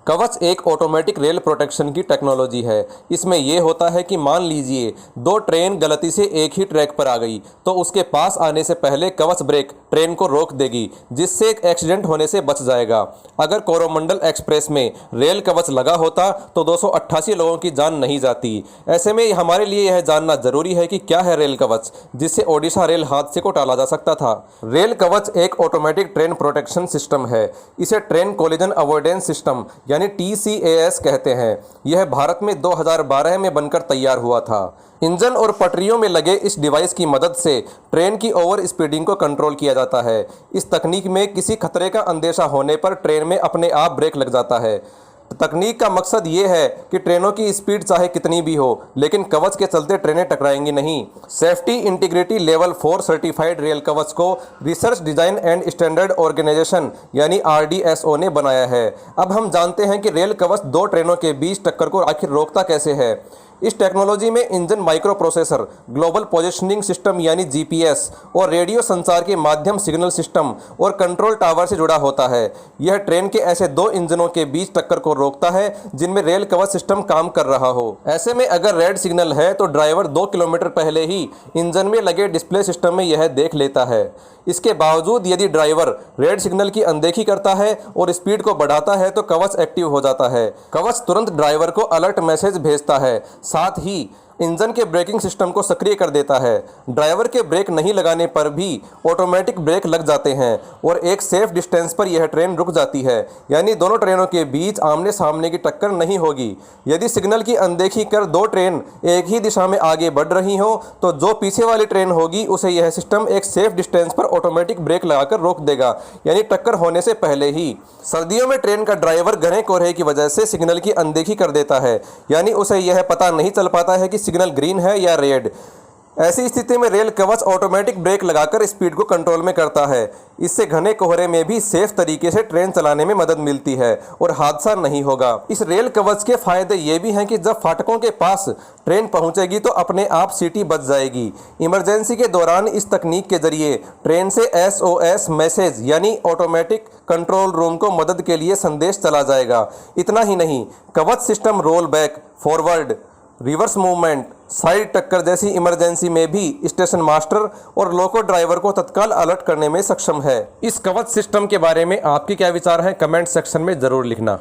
कवच एक automatic rail protection की टेक्नोलॉजी है। इसमें यह होता है कि मान लीजिए दो ट्रेन गलती से एक ही ट्रैक पर आ गई तो उसके पास आने से पहले कवच ब्रेक ट्रेन को रोक देगी, जिससे एक एक्सीडेंट होने से बच जाएगा। अगर कोरोमंडल एक्सप्रेस में रेल कवच लगा होता तो 288 लोगों की जान नहीं जाती। ऐसे में हमारे लिए यह जानना जरूरी है कि क्या है रेल कवच, जिससे ओडिशा रेल हादसे को टाला जा सकता था। रेल कवच एक ऑटोमेटिक ट्रेन प्रोटेक्शन सिस्टम है। इसे ट्रेन कोलिजन अवॉइडेंस सिस्टम यानी TCAS कहते हैं। यह भारत में 2012 में बनकर तैयार हुआ था। इंजन और पटरियों में लगे इस डिवाइस की मदद से ट्रेन की ओवर स्पीडिंग को कंट्रोल किया जाता है। इस तकनीक में किसी खतरे का अंदेशा होने पर ट्रेन में अपने आप ब्रेक लग जाता है। तकनीक का मकसद ये है कि ट्रेनों की स्पीड चाहे कितनी भी हो, लेकिन कवच के चलते ट्रेनें टकराएंगी नहीं। Safety integrity level 4 certified rail Kavach को research design and standard organisation यानी RDSO ने बनाया है। अब हम जानते हैं कि रेल कवच दो ट्रेनों के बीच टक्कर को आखिर रोकता कैसे है। इस टेक्नोलॉजी में engine micro processor, global positioning system यानी GPS और रेडियो संचार के माध्यम सिग्नल सिस्टम और कंट्रोल टावर से जुड़ा होता है। यह ट्रेन के ऐसे दो इंजनों के बीच टक्कर को रोकता है जिनमें रेल कवच सिस्टम काम कर रहा हो। ऐसे में अगर रेड सिग्नल है तो ड्राइवर 2 किलोमीटर पहले ही इंजन में लगे डिस्प्ले सिस्टम में यह देख लेता है। इसके बावजूद यदि ड्राइवर रेड सिग्नल की अनदेखी करता है और स्पीड को बढ़ाता है तो कवच एक्टिव हो जाता है। कवच तुरंत ड्राइवर को अलर्ट मैसेज भेजता है, साथ ही इंजन के ब्रेकिंग सिस्टम को सक्रिय कर देता है। ड्राइवर के ब्रेक नहीं लगाने पर भी ऑटोमेटिक ब्रेक लग जाते हैं और एक सेफ डिस्टेंस पर यह ट्रेन रुक जाती है, यानी दोनों ट्रेनों के बीच आमने सामने की टक्कर नहीं होगी। यदि सिग्नल की अनदेखी कर दो ट्रेन एक ही दिशा में आगे बढ़ रही हो तो जो पीछे वाली ट्रेन होगी उसे यह सिस्टम एक सेफ डिस्टेंस पर ऑटोमेटिक ब्रेक लगाकर रोक देगा, यानी टक्कर होने से पहले ही। सर्दियों में ट्रेन का ड्राइवर घने कोहरे की वजह से सिग्नल की अनदेखी कर देता है, यानी उसे यह पता नहीं चल पाता है कि सिग्नल ग्रीन है या रेड। ऐसी स्थिति में रेल कवच ऑटोमेटिक ब्रेक लगाकर स्पीड को कंट्रोल में करता है। इससे घने कोहरे में भी सेफ तरीके से ट्रेन चलाने में मदद मिलती है और हादसा नहीं होगा। इस रेल कवच के फायदे ये भी हैं कि जब फाटकों के पास ट्रेन पहुंचेगी तो अपने आप सीटी बच जाएगी। इमरजेंसी के दौरान इस तकनीक के जरिए ट्रेन से SOS मैसेज यानी ऑटोमेटिक कंट्रोल रूम को मदद के लिए संदेश चला जाएगा। इतना ही नहीं, कवच system roll back, forward, reverse movement, side टक्कर जैसी इमरजेंसी में भी स्टेशन मास्टर और लोको ड्राइवर को तत्काल अलर्ट करने में सक्षम है। इस कवच सिस्टम के बारे में आपके क्या विचार हैं, कमेंट सेक्शन में जरूर लिखना।